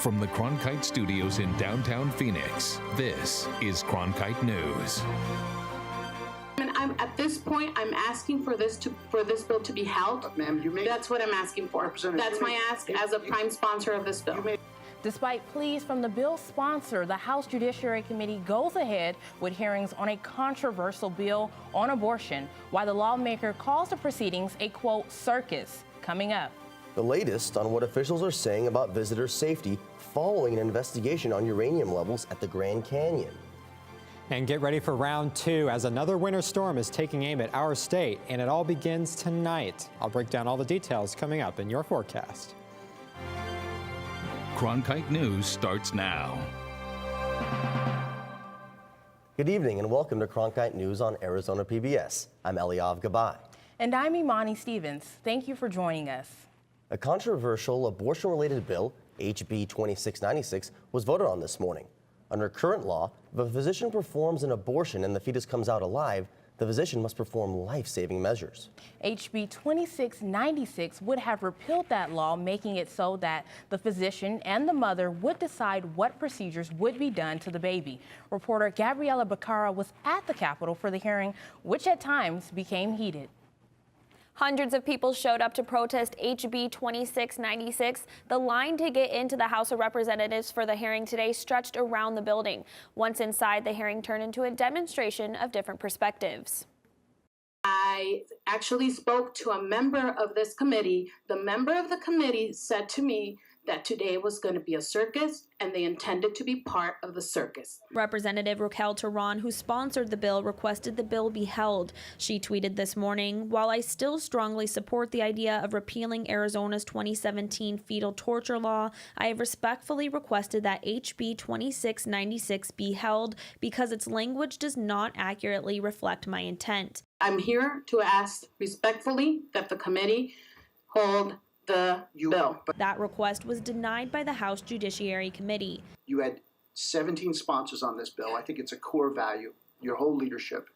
From the Cronkite Studios in downtown Phoenix, this is Cronkite News. And at this point, I'm asking for this bill to be held. Ma'am, you may. That's what I'm asking for. That's my ask as a prime sponsor of this bill. Despite pleas from the bill's sponsor, the House Judiciary Committee goes ahead with hearings on a controversial bill on abortion, while the lawmaker calls the proceedings a, quote, circus. Coming up. The latest on what officials are saying about visitor safety following an investigation on uranium levels at the Grand Canyon. And get ready for round 2 as another winter storm is taking aim at our state, and it all begins tonight. I'll break down all the details coming up in your forecast. Cronkite News starts now. Good evening and welcome to Cronkite News on Arizona PBS. I'm Eliav Gabay. And I'm Imani Stevens. Thank you for joining us. A controversial abortion-related bill, HB 2696, was voted on this morning. Under current law, if a physician performs an abortion and the fetus comes out alive, the physician must perform life-saving measures. HB 2696 would have repealed that law, making it so that the physician and the mother would decide what procedures would be done to the baby. Reporter Gabriela Becerra was at the Capitol for the hearing, which at times became heated. Hundreds of people showed up to protest HB 2696. The line to get into the House of Representatives for the hearing today stretched around the building. Once inside, the hearing turned into a demonstration of different perspectives. I actually spoke to a member of this committee. The member of the committee said to me that today was going to be a circus and they intended to be part of the circus. Representative Raquel Teran, who sponsored the bill, requested the bill be held. She tweeted this morning, "While I still strongly support the idea of repealing Arizona's 2017 fetal torture law, I have respectfully requested that HB 2696 be held because its language does not accurately reflect my intent." I'm here to ask respectfully that the committee hold the bill. That request was denied by the House Judiciary Committee. You had 17 sponsors on this bill. I think it's a core value, your whole leadership.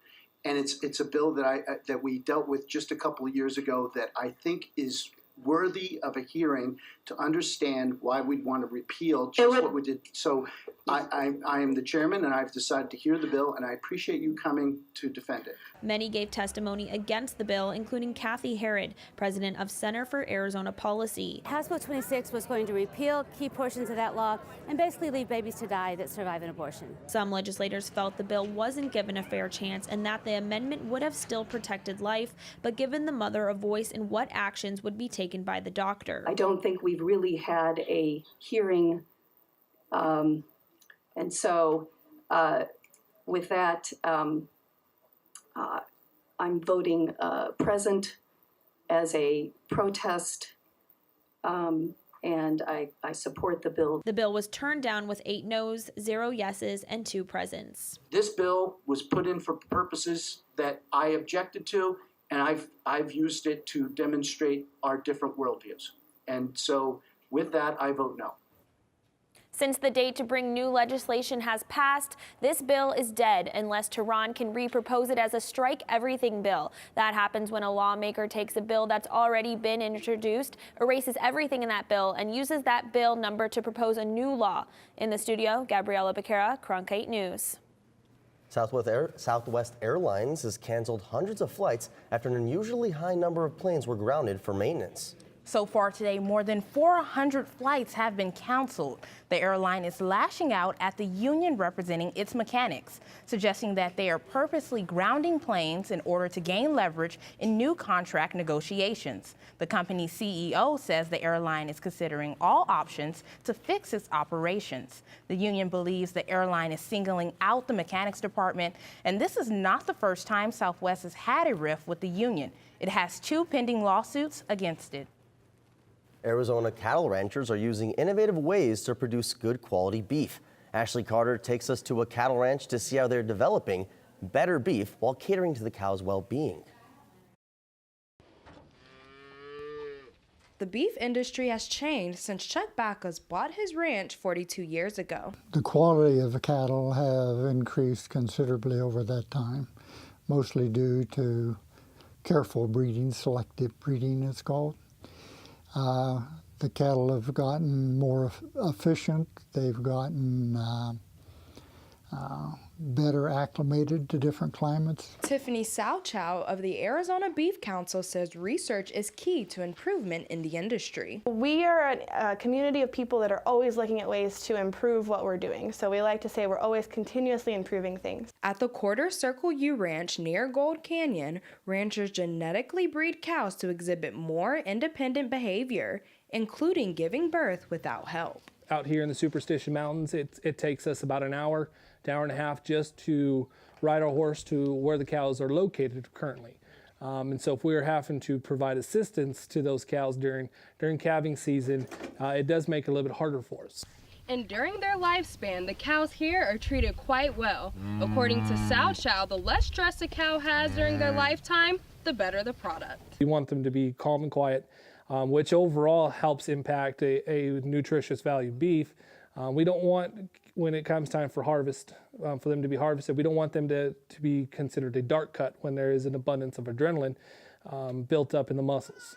And it's a bill that we dealt with just a couple of years ago that I think is worthy of a hearing to understand why we'd want to repeal just what we did. So I am the chairman and I've decided to hear the bill and I appreciate you coming to defend it. Many gave testimony against the bill, including Kathy Herod, president of Center for Arizona Policy. House Bill 26 was going to repeal key portions of that law and basically leave babies to die that survive an abortion. Some legislators felt the bill wasn't given a fair chance and that the amendment would have still protected life, but given the mother a voice in what actions would be taken by the doctor. I don't think we've really had a hearing, and so with that, I'm voting present as a protest, and I support the bill. The bill was turned down with 8 noes, 0 yeses, and 2 presents. This bill was put in for purposes that I objected to, and I've used it to demonstrate our different worldviews. And so with that, I vote no. Since the date to bring new legislation has passed, this bill is dead unless Teran can repropose it as a strike everything bill. That happens when a lawmaker takes a bill that's already been introduced, erases everything in that bill, and uses that bill number to propose a new law. In the studio, Gabriela Becerra, Cronkite News. Southwest Airlines has canceled hundreds of flights after an unusually high number of planes were grounded for maintenance. So far today, more than 400 flights have been canceled. The airline is lashing out at the union representing its mechanics, suggesting that they are purposely grounding planes in order to gain leverage in new contract negotiations. The company's CEO says the airline is considering all options to fix its operations. The union believes the airline is singling out the mechanics department, and this is not the first time Southwest has had a rift with the union. It has 2 pending lawsuits against it. Arizona cattle ranchers are using innovative ways to produce good quality beef. Ashley Carter takes us to a cattle ranch to see how they're developing better beef while catering to the cow's well-being. The beef industry has changed since Chuck Backus bought his ranch 42 years ago. The quality of the cattle have increased considerably over that time, mostly due to careful breeding, selective breeding it's called. The cattle have gotten more efficient. They've gotten better acclimated to different climates. Tiffany Salchow of the Arizona Beef Council says research is key to improvement in the industry. We are a community of people that are always looking at ways to improve what we're doing. So we like to say we're always continuously improving things. At the Quarter Circle U Ranch near Gold Canyon, ranchers genetically breed cows to exhibit more independent behavior, including giving birth without help. Out here in the Superstition Mountains, it takes us about an hour and a half just to ride our horse to where the cows are located currently. And so if we are having to provide assistance to those cows during calving season, it does make it a little bit harder for us. And during their lifespan, the cows here are treated quite well. According to Salchow, the less stress a cow has during their lifetime, the better the product. We want them to be calm and quiet, which overall helps impact a nutritious value beef. We don't want, when it comes time for harvest, for them to be harvested, we don't want them to be considered a dark cut when there is an abundance of adrenaline built up in the muscles.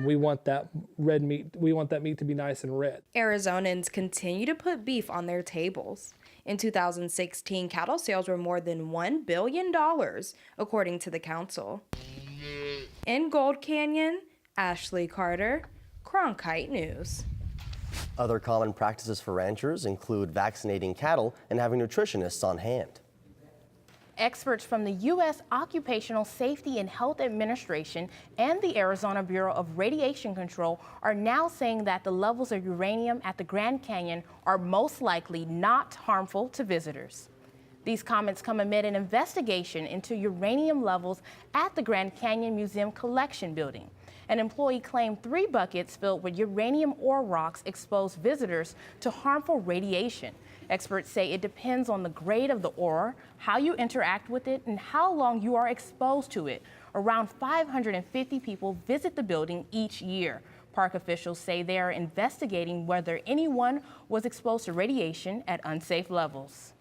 We want that red meat, we want that meat to be nice and red. Arizonans continue to put beef on their tables. In 2016, cattle sales were more than $1 billion, according to the council. In Gold Canyon, Ashley Carter, Cronkite News. Other common practices for ranchers include vaccinating cattle and having nutritionists on hand. Experts from the U.S. Occupational Safety and Health Administration and the Arizona Bureau of Radiation Control are now saying that the levels of uranium at the Grand Canyon are most likely not harmful to visitors. These comments come amid an investigation into uranium levels at the Grand Canyon Museum Collection Building. An employee claimed 3 buckets filled with uranium ore rocks exposed visitors to harmful radiation. Experts say it depends on the grade of the ore, how you interact with it, and how long you are exposed to it. Around 550 people visit the building each year. Park officials say they are investigating whether anyone was exposed to radiation at unsafe levels.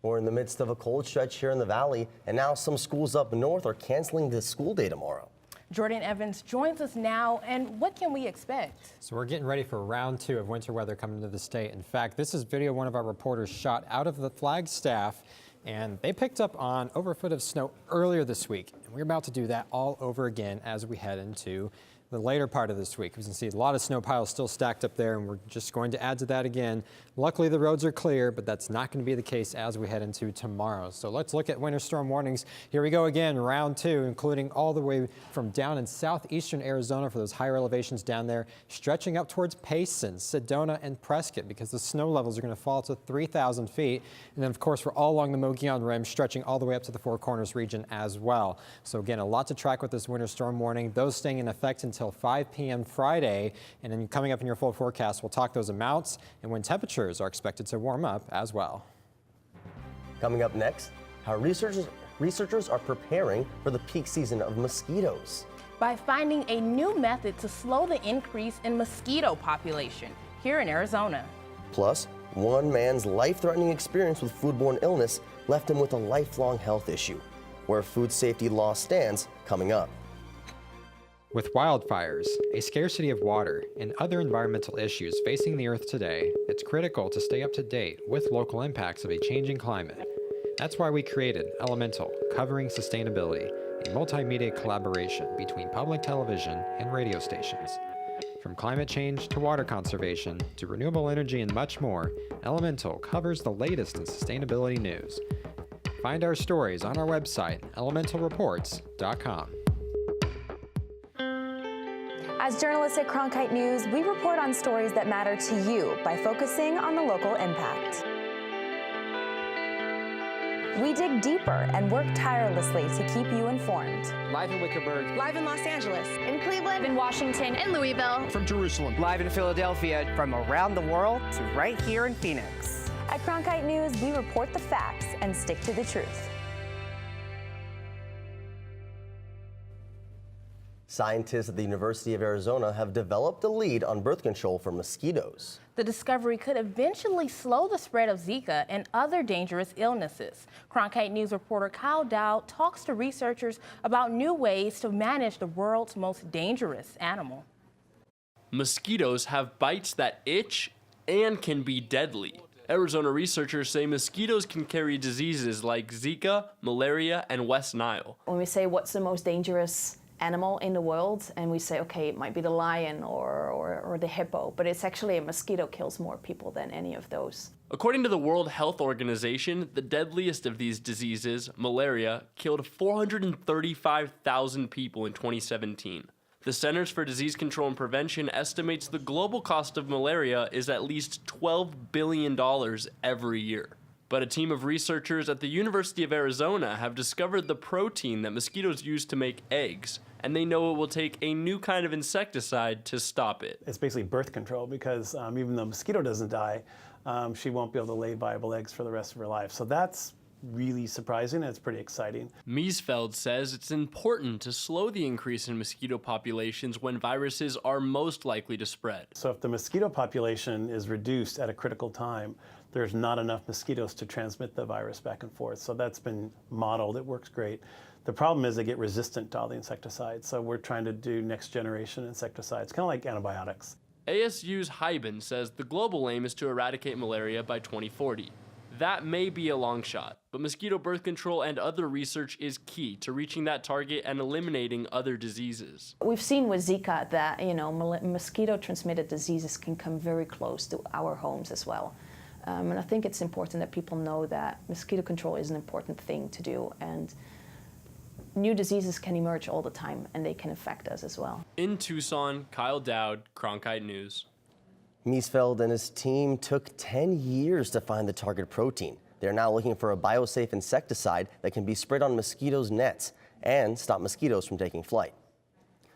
We're in the midst of a cold stretch here in the valley, and now some schools up north are canceling the school day tomorrow. Jordan Evans joins us now, and what can we expect? So we're getting ready for round 2 of winter weather coming to the state. In fact, this is video one of our reporters shot out of the Flagstaff, and they picked up on over a foot of snow earlier this week. And we're about to do that all over again as we head into the later part of this week. As you can see, a lot of snow piles still stacked up there, and we're just going to add to that again. Luckily, the roads are clear, but that's not going to be the case as we head into tomorrow. So let's look at winter storm warnings. Here we go again, round 2, including all the way from down in southeastern Arizona for those higher elevations down there, stretching up towards Payson, Sedona, and Prescott, because the snow levels are going to fall to 3,000 feet. And then, of course, we're all along the Mogollon Rim, stretching all the way up to the Four Corners region as well. So again, a lot to track with this winter storm warning. Those staying in effect until 5 p.m. Friday, and then coming up in your full forecast, we'll talk those amounts and when temperatures are expected to warm up as well. Coming up next, how researchers are preparing for the peak season of mosquitoes. By finding a new method to slow the increase in mosquito population here in Arizona. Plus, one man's life-threatening experience with foodborne illness left him with a lifelong health issue. Where food safety law stands, coming up. With wildfires, a scarcity of water, and other environmental issues facing the Earth today, it's critical to stay up to date with local impacts of a changing climate. That's why we created Elemental, Covering Sustainability, a multimedia collaboration between public television and radio stations. From climate change to water conservation to renewable energy and much more, Elemental covers the latest in sustainability news. Find our stories on our website, elementalreports.com. As journalists at Cronkite News, we report on stories that matter to you by focusing on the local impact. We dig deeper and work tirelessly to keep you informed. Live in Wickerburg. Live in Los Angeles. In Cleveland. In Washington. In Louisville. From Jerusalem. Live in Philadelphia. From around the world to right here in Phoenix. At Cronkite News, we report the facts and stick to the truth. Scientists at the University of Arizona have developed a lead on birth control for mosquitoes. The discovery could eventually slow the spread of Zika and other dangerous illnesses. Cronkite News reporter Kyle Dowd talks to researchers about new ways to manage the world's most dangerous animal. Mosquitoes have bites that itch and can be deadly. Arizona researchers say mosquitoes can carry diseases like Zika, malaria, and West Nile. When we say what's the most dangerous animal in the world, and we say, okay, it might be the lion or the hippo, but it's actually a mosquito kills more people than any of those. According to the World Health Organization, the deadliest of these diseases, malaria, killed 435,000 people in 2017. The Centers for Disease Control and Prevention estimates the global cost of malaria is at least $12 billion every year. But a team of researchers at the University of Arizona have discovered the protein that mosquitoes use to make eggs, and they know it will take a new kind of insecticide to stop it. It's basically birth control because even though a mosquito doesn't die, she won't be able to lay viable eggs for the rest of her life. So that's really surprising and it's pretty exciting. Miesfeld says it's important to slow the increase in mosquito populations when viruses are most likely to spread. So if the mosquito population is reduced at a critical time, there's not enough mosquitoes to transmit the virus back and forth. So that's been modeled, it works great. The problem is they get resistant to all the insecticides. So we're trying to do next generation insecticides, kind of like antibiotics. ASU's Hyben says the global aim is to eradicate malaria by 2040. That may be a long shot, but mosquito birth control and other research is key to reaching that target and eliminating other diseases. We've seen with Zika that, mosquito-transmitted diseases can come very close to our homes as well. And I think it's important that people know that mosquito control is an important thing to do, and new diseases can emerge all the time, and they can affect us as well. In Tucson, Kyle Dowd, Cronkite News. Miesfeld and his team took 10 years to find the target protein. They're now looking for a biosafe insecticide that can be sprayed on mosquitoes' nets and stop mosquitoes from taking flight.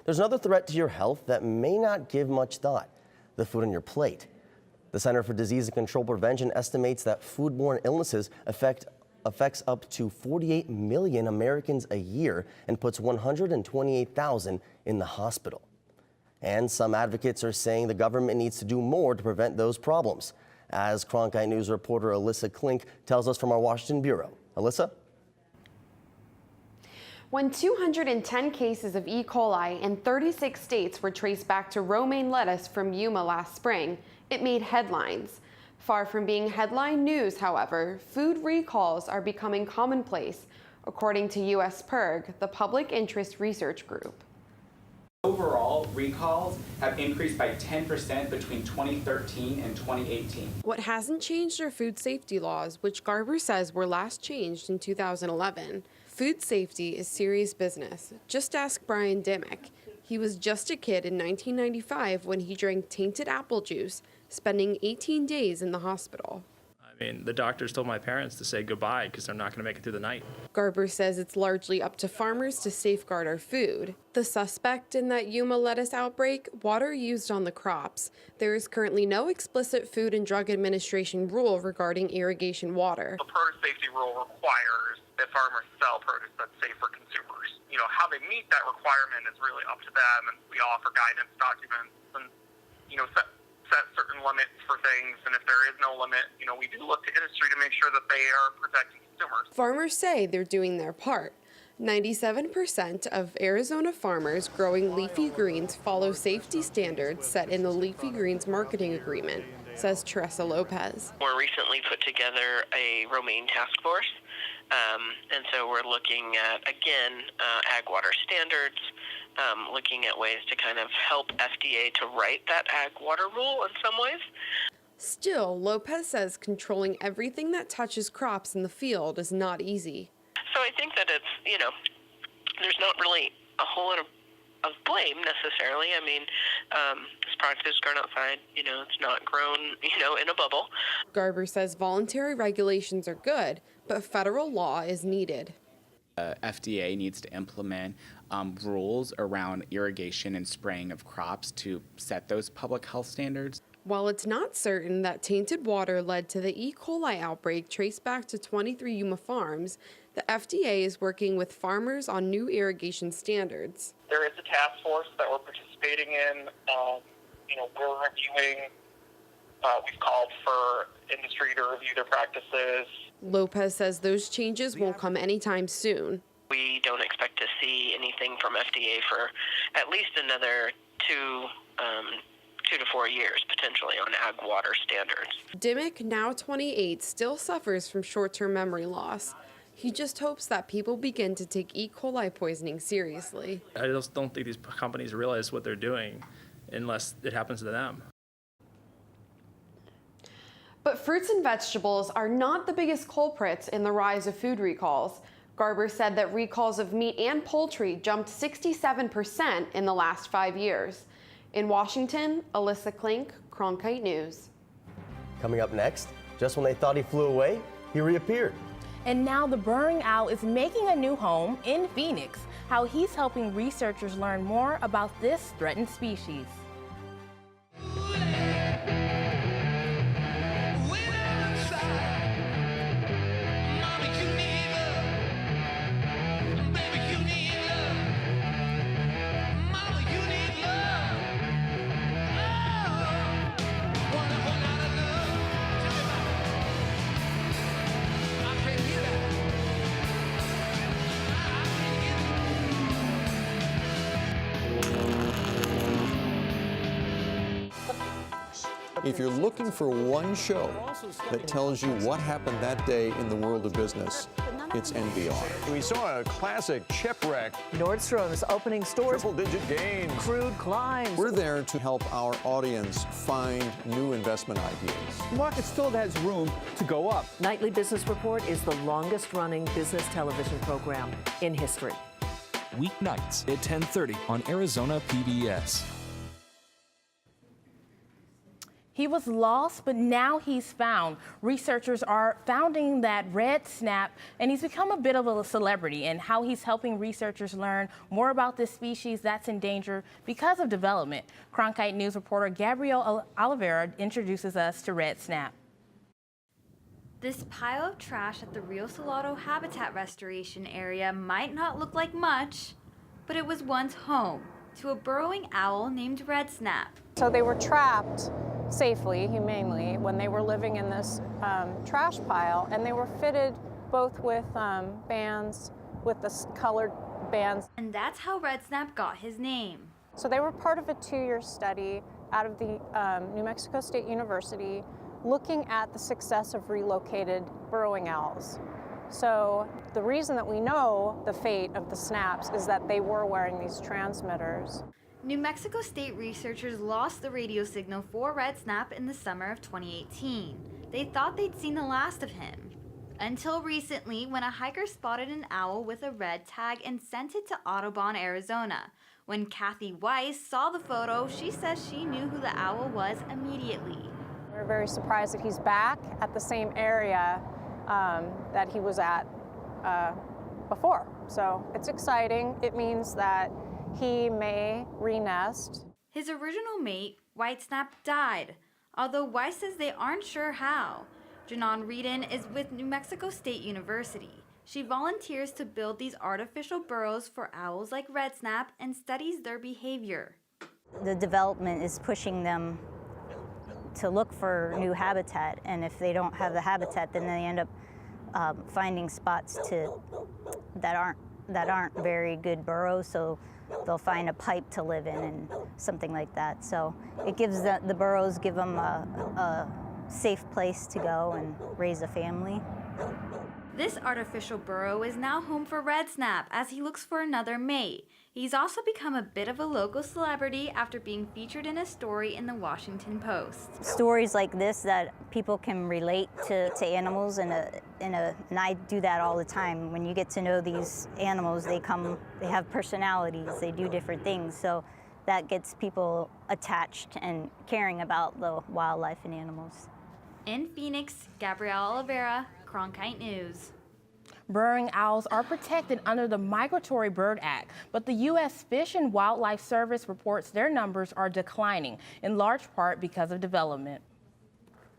There's another threat to your health that may not give much thought: the food on your plate. The Center for Disease Control and Prevention estimates that foodborne illnesses affects up to 48 million Americans a year and puts 128,000 in the hospital. And some advocates are saying the government needs to do more to prevent those problems. As Cronkite News reporter Alyssa Klink tells us from our Washington bureau. Alyssa? When 210 cases of E. coli in 36 states were traced back to romaine lettuce from Yuma last spring, it made headlines. Far from being headline news, however, food recalls are becoming commonplace, according to U.S. PIRG, the Public Interest Research Group. Overall, recalls have increased by 10% between 2013 and 2018. What hasn't changed are food safety laws, which Garber says were last changed in 2011. Food safety is serious business. Just ask Brian Dimmick. He was just a kid in 1995 when he drank tainted apple juice, spending 18 days in the hospital. I mean, the doctors told my parents to say goodbye because they're not going to make it through the night. Garber says it's largely up to farmers to safeguard our food. The suspect in that Yuma lettuce outbreak, water used on the crops. There is currently no explicit Food and Drug Administration rule regarding irrigation water. The produce safety rule requires that farmers sell produce that's safe for consumers. How they meet that requirement is really up to them, and we offer guidance documents and, set certain limits for things, and if there is no limit, we do look to industry to make sure that they are protecting consumers. Farmers say they're doing their part. 97% of Arizona farmers growing leafy greens follow safety standards set in the Leafy Greens Marketing Agreement, says Teresa Lopez. We're recently put together a romaine task force, and so we're looking at, again, ag water standards, looking at ways to kind of help FDA to write that ag water rule in some ways. Still, Lopez says controlling everything that touches crops in the field is not easy. So I think that it's, there's not really a whole lot of blame necessarily. I mean, this product is grown outside, it's not grown, in a bubble. Garber says voluntary regulations are good, but federal law is needed. FDA needs to implement rules around irrigation and spraying of crops to set those public health standards. While it's not certain that tainted water led to the E. coli outbreak traced back to 23 Yuma farms, the FDA is working with farmers on new irrigation standards. There is a task force that we're participating in. We're reviewing. We've called for industry to review their practices. Lopez says those changes won't come anytime soon. We don't expect to see anything from FDA for at least another 2 2 to 4 years potentially on ag water standards. Dimmick, now 28, still suffers from short-term memory loss. He just hopes that people begin to take E. coli poisoning seriously. I just don't think these companies realize what they're doing unless it happens to them. But fruits and vegetables are not the biggest culprits in the rise of food recalls. Garber said that recalls of meat and poultry jumped 67% in the last 5 years. In Washington, Alyssa Klink, Cronkite News. Coming up next, just when they thought he flew away, he reappeared. And now the burrowing owl is making a new home in Phoenix. How he's helping researchers learn more about this threatened species. If you're looking for one show that tells you what happened that day in the world of business, it's NBR. We saw a classic shipwreck. Nordstrom's opening stores. Triple-digit gains. Crude climbs. We're there to help our audience find new investment ideas. The market still has room to go up. Nightly Business Report is the longest-running business television program in history. Weeknights at 10:30 on Arizona PBS. He was lost, but now he's found. Researchers are founding that red snap, and he's become a bit of a celebrity, and how he's helping researchers learn more about this species that's in danger because of development. Cronkite News reporter Gabrielle Oliveira introduces us to red snap. This pile of trash at the Rio Salado Habitat Restoration Area might not look like much, but it was once home to a burrowing owl named Red Snap. So they were trapped safely, humanely, when they were living in this trash pile, and they were fitted both with bands, with the colored bands. And that's how Red Snap got his name. So they were part of a 2-year study out of the New Mexico State University, looking at the success of relocated burrowing owls. So the reason that we know the fate of the snaps is that they were wearing these transmitters. New Mexico State researchers lost the radio signal for Red Snap in the summer of 2018. They thought they'd seen the last of him. Until recently, when a hiker spotted an owl with a red tag and sent it to Audubon, Arizona. When Kathy Weiss saw the photo, she says she knew who the owl was immediately. We're very surprised that he's back at the same area that he was at before. So it's exciting. It means that he may re-nest. His original mate, Whitesnap, died, although Weiss says they aren't sure how. Janon Reedon is with New Mexico State University. She volunteers to build these artificial burrows for owls like Red Snap and studies their behavior. The development is pushing them to look for new habitat, and if they don't have the habitat, then they end up finding spots that aren't very good burrows, so they'll find a pipe to live in and something like that. So it gives the burrows give them a safe place to go and raise a family. This artificial burrow is now home for Red Snap as he looks for another mate. He's also become a bit of a local celebrity after being featured in a story in the Washington Post. Stories like this that people can relate to animals, and I do that all the time. When you get to know these animals, they have personalities, they do different things. So that gets people attached and caring about the wildlife and animals. In Phoenix, Gabrielle Oliveira, Cronkite News. Burrowing owls are protected under the Migratory Bird Act, but the U.S. Fish and Wildlife Service reports their numbers are declining, in large part because of development.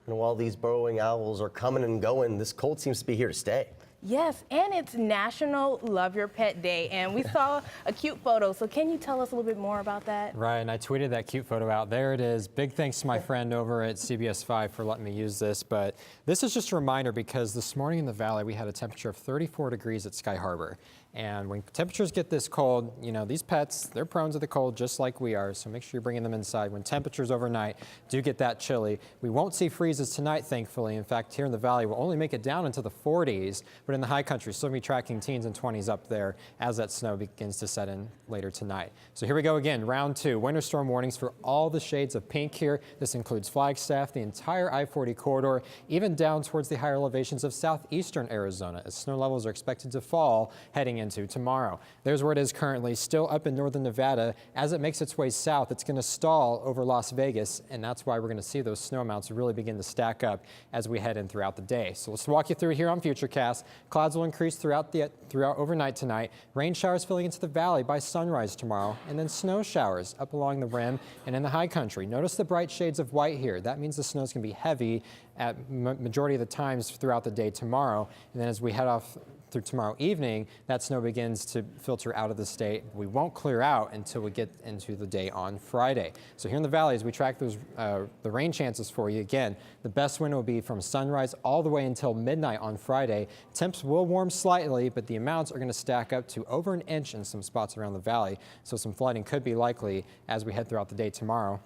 And while these burrowing owls are coming and going, this cold seems to be here to stay. Yes, and it's National Love Your Pet Day, and we saw a cute photo. So can you tell us a little bit more about that? Right, and I tweeted that cute photo out. There it is. Big thanks to my friend over at CBS 5 for letting me use this. But this is just a reminder because this morning in the valley we had a temperature of 34 degrees at Sky Harbor. And when temperatures get this cold, you know, these pets, they're prone to the cold just like we are. So make sure you're bringing them inside. When temperatures overnight do get that chilly, we won't see freezes tonight, thankfully. In fact, here in the valley, we'll only make it down into the 40s. But in the high country, still be tracking teens and 20s up there as that snow begins to set in later tonight. So here we go again, round 2. Winter storm warnings for all the shades of pink here. This includes Flagstaff, the entire I-40 corridor, even down towards the higher elevations of southeastern Arizona, as snow levels are expected to fall heading into tomorrow. There's where it is currently, still up in northern Nevada. As it makes its way south, it's going to stall over Las Vegas, and that's why we're going to see those snow amounts really begin to stack up as we head in throughout the day. So let's walk you through here on Futurecast. Clouds will increase throughout overnight tonight. Rain showers filling into the valley by sunrise tomorrow, and then snow showers up along the rim and in the high country. Notice the bright shades of white here. That means the snow is going to be heavy at majority of the times throughout the day tomorrow. And then as we head off through tomorrow evening, that snow begins to filter out of the state. We won't clear out until we get into the day on Friday. So here in the valley, as we track those the rain chances for you, again, the best window will be from sunrise all the way until midnight on Friday. Temps will warm slightly, but the amounts are going to stack up to over an inch in some spots around the valley. So some flooding could be likely as we head throughout the day tomorrow.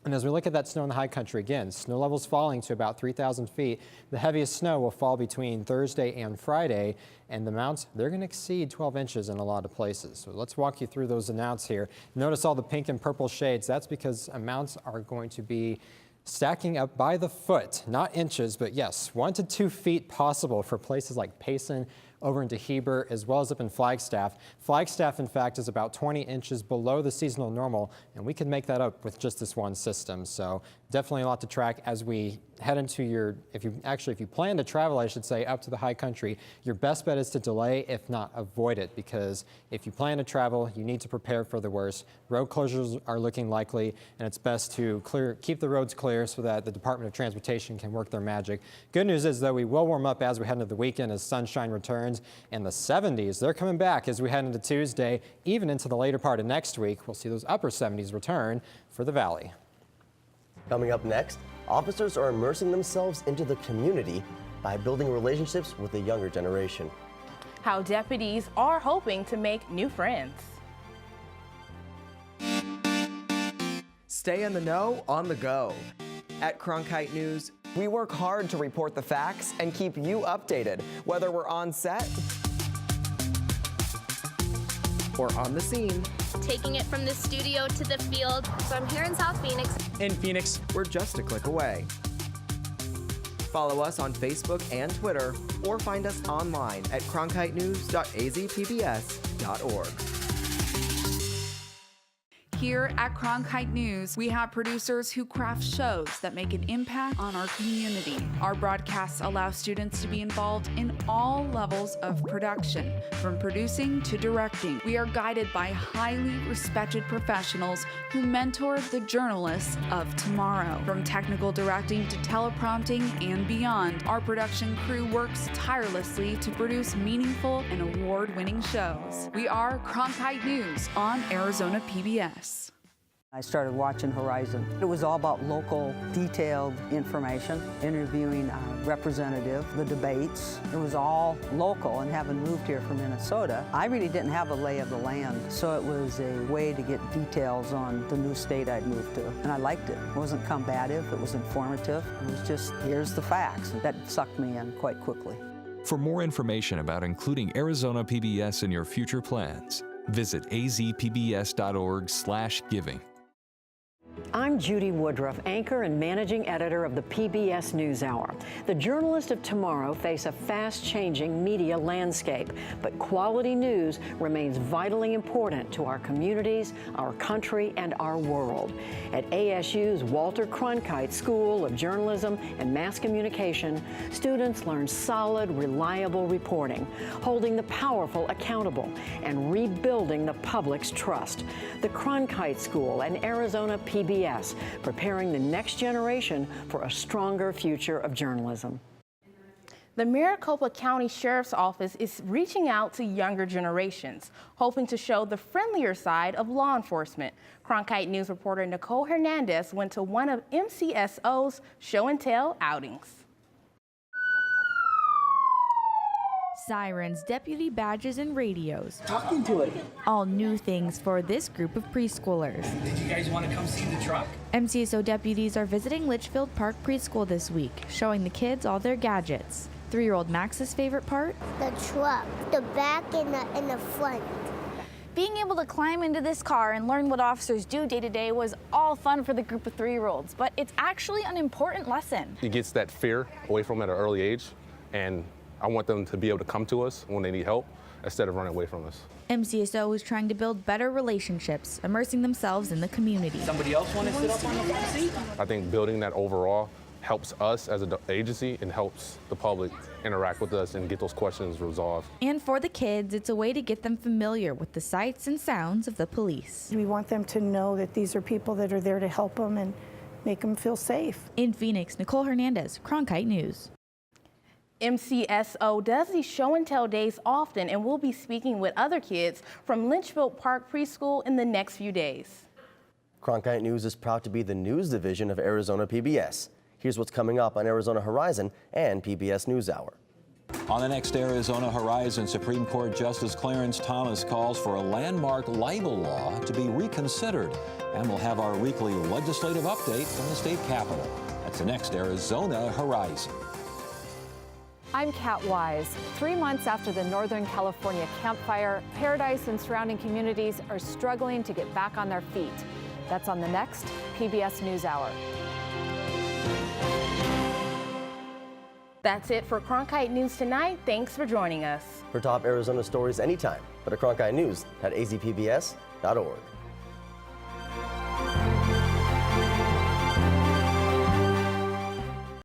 And as we look at that snow in the high country again, snow levels falling to about 3,000 feet. The heaviest snow will fall between Thursday and Friday, and the amounts, they're going to exceed 12 inches in a lot of places. So let's walk you through those amounts here. Notice all the pink and purple shades. That's because amounts are going to be stacking up by the foot, not inches, but yes, 1 to 2 feet possible for places like Payson, over into Heber, as well as up in Flagstaff. Flagstaff, in fact, is about 20 inches below the seasonal normal, and we can make that up with just this one system. So definitely a lot to track as we head into your, if you plan to travel, I should say, up to the high country, your best bet is to delay, if not avoid it, because if you plan to travel, you need to prepare for the worst. Road closures are looking likely, and it's best to keep the roads clear so that the Department of Transportation can work their magic. Good news is, though, we will warm up as we head into the weekend as sunshine returns. And the 70s, they're coming back as we head into Tuesday, even into the later part of next week. We'll see those upper 70s return for the valley. Coming up next, officers are immersing themselves into the community by building relationships with the younger generation. How deputies are hoping to make new friends. Stay in the know on the go. At Cronkite News, we work hard to report the facts and keep you updated, whether we're on set or on the scene. Taking it from the studio to the field. So I'm here in South Phoenix. In Phoenix, we're just a click away. Follow us on Facebook and Twitter, or find us online at cronkitenews.azpbs.org. Here at Cronkite News, we have producers who craft shows that make an impact on our community. Our broadcasts allow students to be involved in all levels of production, from producing to directing. We are guided by highly respected professionals who mentor the journalists of tomorrow. From technical directing to teleprompting and beyond, our production crew works tirelessly to produce meaningful and award-winning shows. We are Cronkite News on Arizona PBS. I started watching Horizon. It was all about local, detailed information, interviewing representative, the debates. It was all local, and having moved here from Minnesota, I really didn't have a lay of the land, so it was a way to get details on the new state I'd moved to, and I liked it. It wasn't combative, it was informative. It was just, here's the facts. That sucked me in quite quickly. For more information about including Arizona PBS in your future plans, visit azpbs.org/giving. I'm Judy Woodruff, anchor and managing editor of the PBS NewsHour. The journalists of tomorrow face a fast-changing media landscape, but quality news remains vitally important to our communities, our country, and our world. At ASU's Walter Cronkite School of Journalism and Mass Communication, students learn solid, reliable reporting, holding the powerful accountable, and rebuilding the public's trust. The Cronkite School and Arizona PBS, preparing the next generation for a stronger future of journalism. The Maricopa County Sheriff's Office is reaching out to younger generations, hoping to show the friendlier side of law enforcement. Cronkite News reporter Nicole Hernandez went to one of MCSO's show and tell outings. Sirens, deputy badges, and radios. Talking to it. All new things for this group of preschoolers. Did you guys want to come see the truck? MCSO deputies are visiting Litchfield Park Preschool this week, showing the kids all their gadgets. 3-year-old Max's favorite part? The truck, the back and the front. Being able to climb into this car and learn what officers do day to day was all fun for the group of 3-year-olds, but it's actually an important lesson. It gets that fear away from them at an early age, and I want them to be able to come to us when they need help instead of running away from us. MCSO is trying to build better relationships, immersing themselves in the community. Somebody else want to sit up on the front seat? I think building that overall helps us as an agency and helps the public interact with us and get those questions resolved. And for the kids, it's a way to get them familiar with the sights and sounds of the police. We want them to know that these are people that are there to help them and make them feel safe. In Phoenix, Nicole Hernandez, Cronkite News. MCSO does these show and tell days often, and we'll be speaking with other kids from Litchfield Park Preschool in the next few days. Cronkite News is proud to be the news division of Arizona PBS. Here's what's coming up on Arizona Horizon and PBS NewsHour. On the next Arizona Horizon, Supreme Court Justice Clarence Thomas calls for a landmark libel law to be reconsidered. And we'll have our weekly legislative update from the state capitol. That's the next Arizona Horizon. I'm Kat Wise. 3 months after the Northern California Camp Fire, Paradise and surrounding communities are struggling to get back on their feet. That's on the next PBS NewsHour. That's it for Cronkite News tonight. Thanks for joining us. For top Arizona stories anytime, go to cronkitenews.azpbs.org.